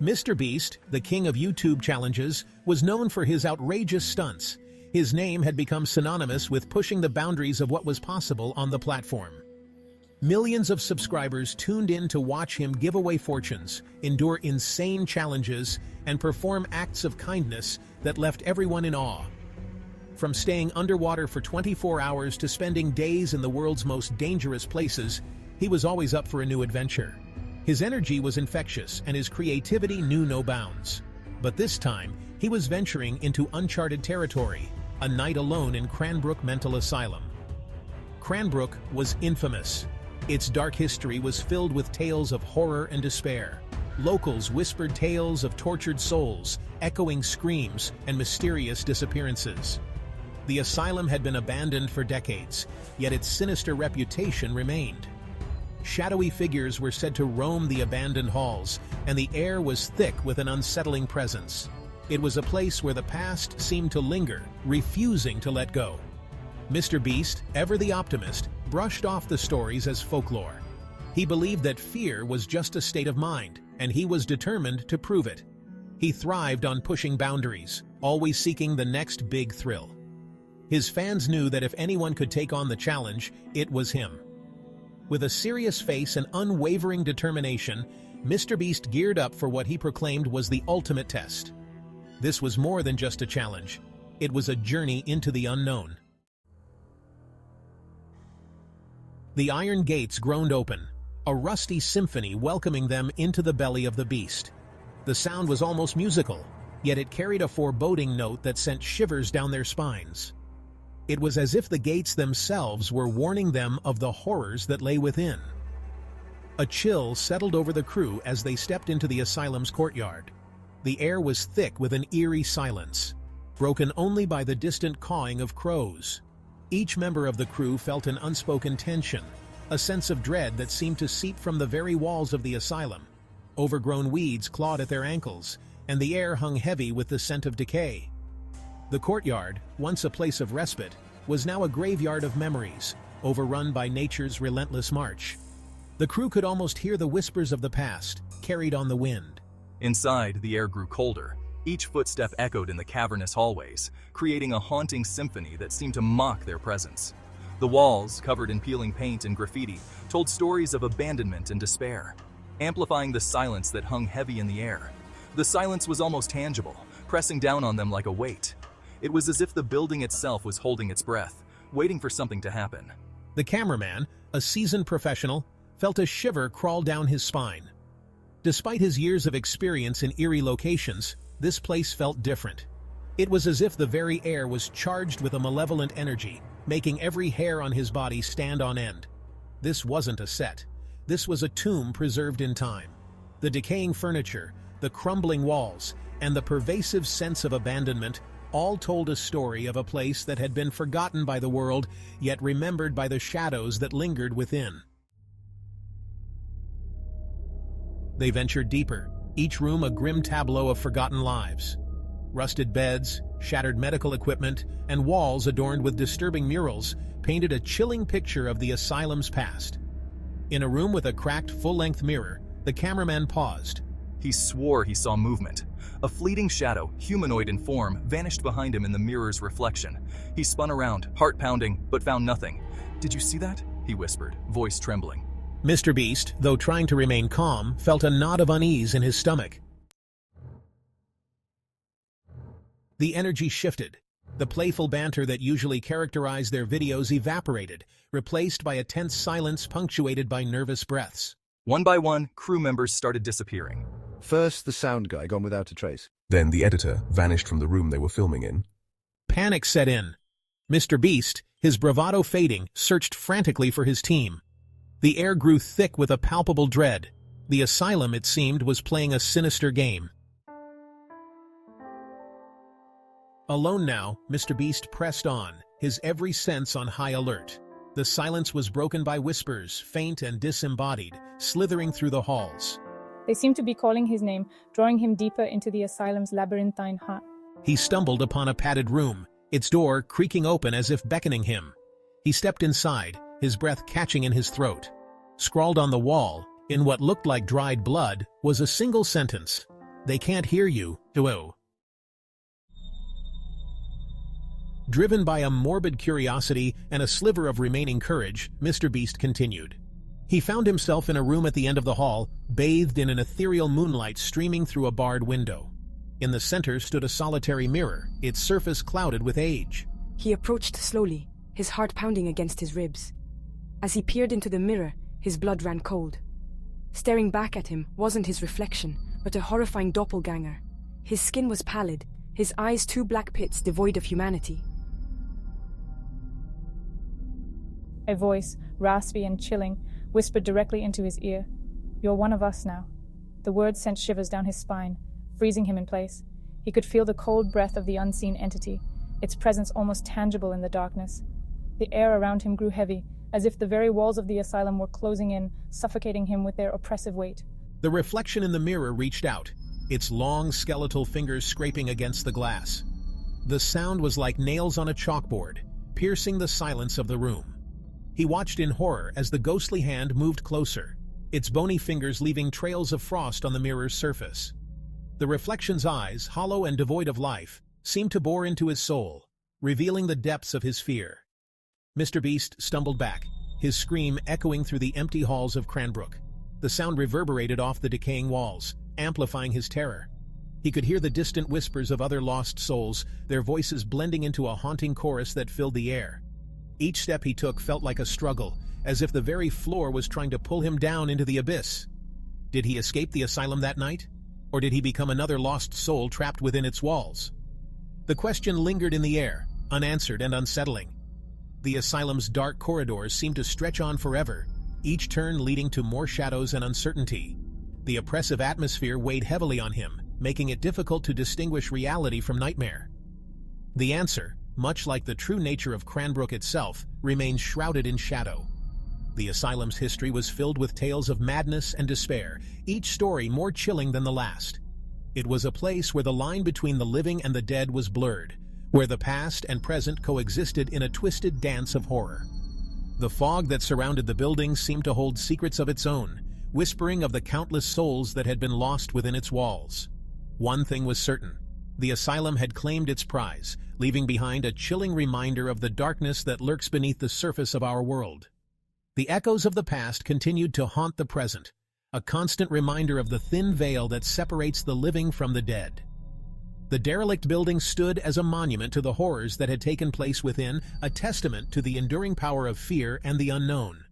MrBeast, the king of YouTube challenges, was known for his outrageous stunts. His name had become synonymous with pushing the boundaries of what was possible on the platform. Millions of subscribers tuned in to watch him give away fortunes, endure insane challenges, and perform acts of kindness that left everyone in awe. From staying underwater for 24 hours to spending days in the world's most dangerous places, he was always up for a new adventure. His energy was infectious and his creativity knew no bounds. But this time, he was venturing into uncharted territory, a night alone in Cranbrook Mental Asylum. Cranbrook was infamous. Its dark history was filled with tales of horror and despair. Locals whispered tales of tortured souls, echoing screams, and mysterious disappearances. The asylum had been abandoned for decades, yet its sinister reputation remained. Shadowy figures were said to roam the abandoned halls, and the air was thick with an unsettling presence. It was a place where the past seemed to linger, refusing to let go. MrBeast, ever the optimist, brushed off the stories as folklore. He believed that fear was just a state of mind, and he was determined to prove it. He thrived on pushing boundaries, always seeking the next big thrill. His fans knew that if anyone could take on the challenge, it was him. With a serious face and unwavering determination, MrBeast geared up for what he proclaimed was the ultimate test. This was more than just a challenge. It was a journey into the unknown. The iron gates groaned open, a rusty symphony welcoming them into the belly of the beast. The sound was almost musical, yet it carried a foreboding note that sent shivers down their spines. It was as if the gates themselves were warning them of the horrors that lay within. A chill settled over the crew as they stepped into the asylum's courtyard. The air was thick with an eerie silence, broken only by the distant cawing of crows. Each member of the crew felt an unspoken tension, a sense of dread that seemed to seep from the very walls of the asylum. Overgrown weeds clawed at their ankles, and the air hung heavy with the scent of decay. The courtyard, once a place of respite, was now a graveyard of memories, overrun by nature's relentless march. The crew could almost hear the whispers of the past, carried on the wind. Inside, the air grew colder. Each footstep echoed in the cavernous hallways, creating a haunting symphony that seemed to mock their presence. The walls, covered in peeling paint and graffiti, told stories of abandonment and despair, amplifying the silence that hung heavy in the air. The silence was almost tangible, pressing down on them like a weight. It was as if the building itself was holding its breath, waiting for something to happen. The cameraman, a seasoned professional, felt a shiver crawl down his spine. Despite his years of experience in eerie locations, this place felt different. It was as if the very air was charged with a malevolent energy, making every hair on his body stand on end. This wasn't a set. This was a tomb preserved in time. The decaying furniture, the crumbling walls, and the pervasive sense of abandonment all told a story of a place that had been forgotten by the world, yet remembered by the shadows that lingered within. They ventured deeper, each room a grim tableau of forgotten lives. Rusted beds, shattered medical equipment, and walls adorned with disturbing murals painted a chilling picture of the asylum's past. In a room with a cracked full-length mirror, the cameraman paused. He swore he saw movement. A fleeting shadow, humanoid in form, vanished behind him in the mirror's reflection. He spun around, heart pounding, but found nothing. "Did you see that?" he whispered, voice trembling. MrBeast, though trying to remain calm, felt a knot of unease in his stomach. The energy shifted. The playful banter that usually characterized their videos evaporated, replaced by a tense silence punctuated by nervous breaths. One by one, crew members started disappearing. First, the sound guy gone without a trace. Then the editor vanished from the room they were filming in. Panic set in. MrBeast, his bravado fading, searched frantically for his team. The air grew thick with a palpable dread. The asylum, it seemed, was playing a sinister game. Alone now, MrBeast pressed on, his every sense on high alert. The silence was broken by whispers, faint and disembodied, slithering through the halls. They seemed to be calling his name, drawing him deeper into the asylum's labyrinthine heart. He stumbled upon a padded room, its door creaking open as if beckoning him. He stepped inside, his breath catching in his throat. Scrawled on the wall, in what looked like dried blood, was a single sentence. They can't hear you, duo. Driven by a morbid curiosity and a sliver of remaining courage, MrBeast continued. He found himself in a room at the end of the hall, bathed in an ethereal moonlight streaming through a barred window. In the center stood a solitary mirror, its surface clouded with age. He approached slowly, his heart pounding against his ribs. As he peered into the mirror, his blood ran cold. Staring back at him wasn't his reflection, but a horrifying doppelganger. His skin was pallid, his eyes two black pits devoid of humanity. A voice, raspy and chilling, whispered directly into his ear. "You're one of us now." The words sent shivers down his spine, freezing him in place. He could feel the cold breath of the unseen entity, its presence almost tangible in the darkness. The air around him grew heavy, as if the very walls of the asylum were closing in, suffocating him with their oppressive weight. The reflection in the mirror reached out, its long skeletal fingers scraping against the glass. The sound was like nails on a chalkboard, piercing the silence of the room. He watched in horror as the ghostly hand moved closer, its bony fingers leaving trails of frost on the mirror's surface. The reflection's eyes, hollow and devoid of life, seemed to bore into his soul, revealing the depths of his fear. MrBeast stumbled back, his scream echoing through the empty halls of Cranbrook. The sound reverberated off the decaying walls, amplifying his terror. He could hear the distant whispers of other lost souls, their voices blending into a haunting chorus that filled the air. Each step he took felt like a struggle, as if the very floor was trying to pull him down into the abyss. Did he escape the asylum that night? Or did he become another lost soul trapped within its walls? The question lingered in the air, unanswered and unsettling. The asylum's dark corridors seemed to stretch on forever, each turn leading to more shadows and uncertainty. The oppressive atmosphere weighed heavily on him, making it difficult to distinguish reality from nightmare. The answer, much like the true nature of Cranbrook itself, remained shrouded in shadow. The asylum's history was filled with tales of madness and despair, each story more chilling than the last. It was a place where the line between the living and the dead was blurred, where the past and present coexisted in a twisted dance of horror. The fog that surrounded the building seemed to hold secrets of its own, whispering of the countless souls that had been lost within its walls. One thing was certain: the asylum had claimed its prize, leaving behind a chilling reminder of the darkness that lurks beneath the surface of our world. The echoes of the past continued to haunt the present, a constant reminder of the thin veil that separates the living from the dead. The derelict building stood as a monument to the horrors that had taken place within, a testament to the enduring power of fear and the unknown.